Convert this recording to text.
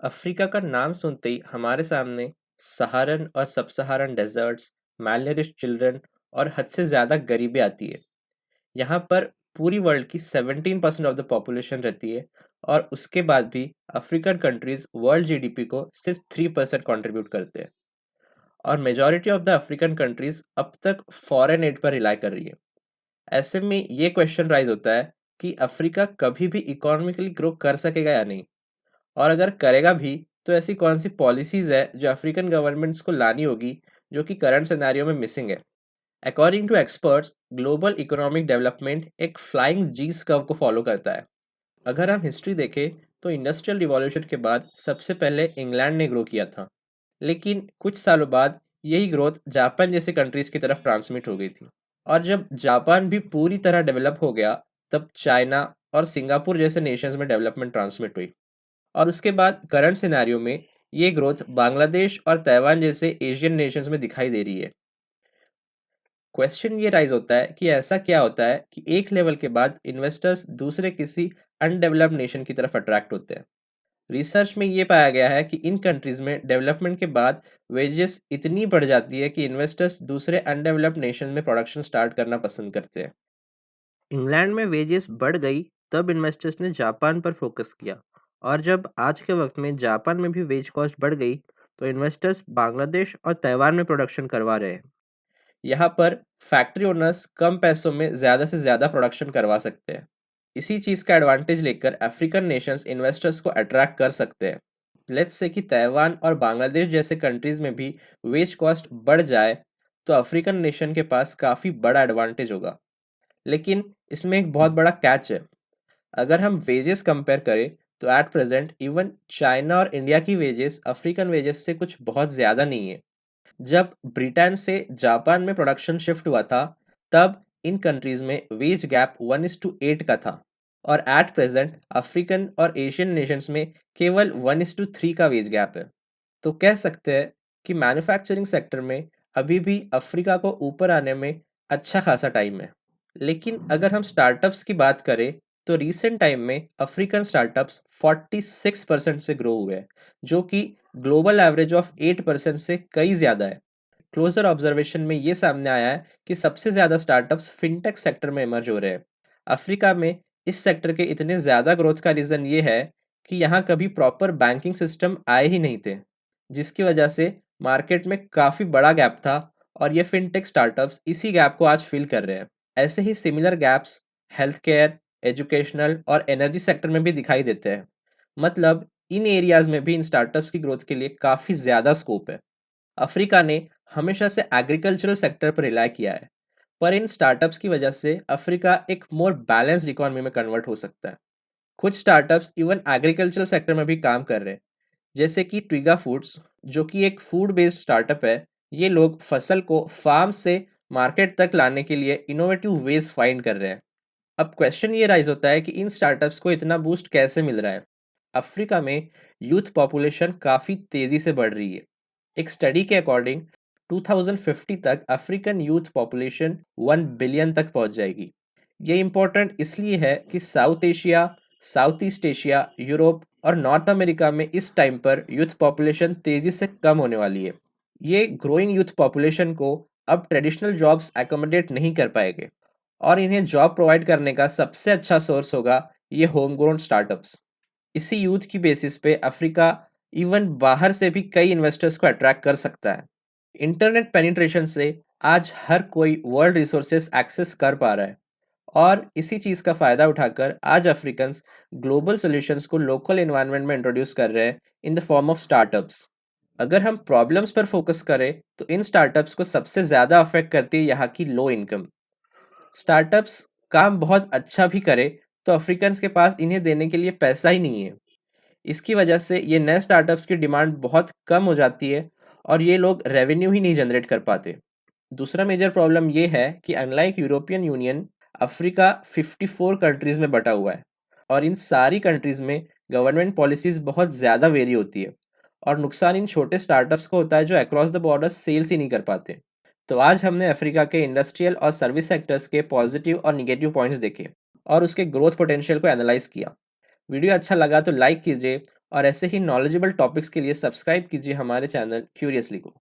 Africa का नाम सुनते ही हमारे सामने सहारन और सब सहारन डेजर्ट्स, मैलनरिश्ड चिल्ड्रन और हद से ज़्यादा गरीबी आती है। यहाँ पर पूरी वर्ल्ड की 17% ऑफ द पॉपुलेशन रहती है और उसके बाद भी अफ्रीकन कंट्रीज वर्ल्ड जीडीपी को सिर्फ 3% कंट्रीब्यूट करते हैं और majority of the African countries अब तक फॉरेन एड पर रिलाई कर रही है। ऐसे में ये क्वेश्चन राइज होता है कि अफ्रीका कभी भी इकोनॉमिकली ग्रो कर सकेगा या नहीं, और अगर करेगा भी तो ऐसी कौन सी पॉलिसीज है जो अफ्रीकन गवर्नमेंट्स को लानी होगी जो कि करंट सिनेरियो में मिसिंग है। According to experts, global economic development एक फ्लाइंग जीस कर्व को फॉलो करता है। अगर हम हिस्ट्री देखें तो इंडस्ट्रियल रिवॉल्यूशन के बाद सबसे पहले इंग्लैंड ने ग्रो किया था, लेकिन कुछ सालों बाद यही ग्रोथ जापान जैसे कंट्रीज की तरफ ट्रांसमिट हो गई थी। और जब जापान भी पूरी तरह डेवलप हो गया, तब चाइना और सिंगापुर जैसे नेशंस में डेवलपमेंट ट्रांसमिट हुई। और उसके बाद करंट सिनेरियो में ये ग्रोथ बांग्लादेश और ताइवान जैसे एशियन नेशंस में दिखाई दे रही है। क्वेश्चन ये राइज होता है कि ऐसा क्या होता है कि एक लेवल के बाद इन्वेस्टर्स दूसरे किसी अनडेवलप्ड नेशन की तरफ अट्रैक्ट होते हैं। रिसर्च में ये पाया गया है कि इन कंट्रीज में डेवलपमेंट के बाद वेजेस इतनी बढ़ जाती है कि इन्वेस्टर्स दूसरे अनडेवलप्ड नेशन में प्रोडक्शन स्टार्ट करना पसंद करते हैं। इंग्लैंड में वेजेस बढ़ गई, तब इन्वेस्टर्स ने जापान पर फोकस किया, और जब आज के वक्त में जापान में भी वेज कॉस्ट बढ़ गई, तो इन्वेस्टर्स बांग्लादेश और ताइवान में प्रोडक्शन करवा रहे हैं। यहाँ पर फैक्ट्री ओनर्स कम पैसों में ज़्यादा से ज़्यादा प्रोडक्शन करवा सकते हैं। इसी चीज़ का एडवांटेज लेकर अफ्रीकन नेशंस इन्वेस्टर्स को अट्रैक्ट कर सकते हैं। लेट्स से कि ताइवान और बांग्लादेश जैसे कंट्रीज में भी वेज कॉस्ट बढ़ जाए, तो अफ्रीकन नेशन के पास काफ़ी बड़ा एडवांटेज होगा। लेकिन इसमें एक बहुत बड़ा कैच है। अगर हम वेजेस कंपेयर करें तो एट प्रेजेंट इवन चाइना और इंडिया की वेजेस अफ्रीकन वेजेस से कुछ बहुत ज़्यादा नहीं है। जब ब्रिटेन से जापान में प्रोडक्शन शिफ्ट हुआ था, तब इन कंट्रीज में वेज गैप 1:8 का था, और एट प्रेजेंट अफ्रीकन और एशियन नेशंस में केवल 1:3 का वेज गैप है। तो कह सकते हैं कि मैन्युफैक्चरिंग सेक्टर में अभी भी अफ्रीका को ऊपर आने में अच्छा खासा टाइम है। लेकिन अगर हम स्टार्टअप्स की बात करें तो रीसेंट टाइम में अफ्रीकन स्टार्टअप्स 46% से ग्रो हुए हैं, जो कि ग्लोबल एवरेज ऑफ 8% से कई ज़्यादा है। क्लोजर ऑब्जर्वेशन में ये सामने आया है कि सबसे ज़्यादा स्टार्टअप्स फिनटेक सेक्टर में इमर्ज हो रहे हैं। अफ्रीका में इस सेक्टर के इतने ज़्यादा ग्रोथ का रीज़न ये है कि यहाँ कभी प्रॉपर बैंकिंग सिस्टम आए ही नहीं थे, जिसकी वजह से मार्केट में काफ़ी बड़ा गैप था, और ये फिनटेक स्टार्टअप्स इसी गैप को आज फिल कर रहे हैं। ऐसे ही similar gaps health care, educational और एनर्जी सेक्टर में भी दिखाई देते हैं। मतलब इन एरियाज में भी इन स्टार्टअप्स की ग्रोथ के लिए काफ़ी ज़्यादा स्कोप है। अफ्रीका ने हमेशा से एग्रीकल्चरल सेक्टर पर रिलाई किया है, पर इन स्टार्टअप्स की वजह से अफ्रीका एक मोर बैलेंस्ड इकोनॉमी में कन्वर्ट हो सकता है। कुछ स्टार्टअप्स इवन एग्रीकल्चरल सेक्टर में भी काम कर रहे हैं, जैसे कि ट्विगा फूड्स, जो कि एक फूड बेस्ड स्टार्टअप है। ये लोग फसल को फार्म से मार्केट तक लाने के लिए इनोवेटिव वेज फाइंड कर रहे हैं। अब क्वेश्चन ये राइज होता है कि इन स्टार्टअप्स को इतना बूस्ट कैसे मिल रहा है। अफ्रीका में यूथ पॉपुलेशन काफ़ी तेज़ी से बढ़ रही है। एक स्टडी के अकॉर्डिंग 2050 तक अफ्रीकन यूथ पॉपुलेशन 1 बिलियन तक पहुंच जाएगी। ये इम्पोर्टेंट इसलिए है कि south Asia, south east Asia, Europe और नॉर्थ अमेरिका में इस टाइम पर यूथ पॉपुलेशन तेज़ी से कम होने वाली है। ये ग्रोइंग यूथ पॉपुलेशन को अब ट्रेडिशनल जॉब्स एकोमोडेट नहीं कर पाएंगे, और इन्हें जॉब प्रोवाइड करने का सबसे अच्छा सोर्स होगा ये होम ग्रोन स्टार्टअप्स। इसी यूथ की बेसिस पे अफ्रीका इवन बाहर से भी कई इन्वेस्टर्स को अट्रैक्ट कर सकता है। इंटरनेट पेनिट्रेशन से आज हर कोई वर्ल्ड रिसोर्सेज एक्सेस कर पा रहा है, और इसी चीज़ का फ़ायदा उठाकर आज अफ्रीकन्स ग्लोबल सॉल्यूशंस को लोकल एनवायरनमेंट में इंट्रोड्यूस कर रहे हैं in the form of startups. अगर हम प्रॉब्लम्स पर फोकस करें तो इन स्टार्टअप्स को सबसे ज़्यादा अफेक्ट करती है यहाँ की लो इनकम। स्टार्टअप्स काम बहुत अच्छा भी करे तो अफ्रीकन्स के पास इन्हें देने के लिए पैसा ही नहीं है। इसकी वजह से ये नए स्टार्टअप्स की डिमांड बहुत कम हो जाती है, और ये लोग रेवेन्यू ही नहीं जनरेट कर पाते। दूसरा मेजर प्रॉब्लम ये है कि unlike European union, Africa 54 countries में बटा हुआ है, और इन सारी कंट्रीज में गवर्नमेंट पॉलिसीज बहुत ज़्यादा वेरी होती है, और नुकसान इन छोटे स्टार्टअप्स को होता है जो अक्रॉस द बॉर्डर सेल्स ही नहीं कर पाते। तो आज हमने अफ्रीका के इंडस्ट्रियल और सर्विस सेक्टर्स के पॉजिटिव और निगेटिव पॉइंट्स देखे, और उसके ग्रोथ पोटेंशियल को एनालाइज किया। वीडियो अच्छा लगा तो लाइक कीजिए, और ऐसे ही नॉलेजेबल टॉपिक्स के लिए सब्सक्राइब कीजिए हमारे चैनल क्यूरियसली को।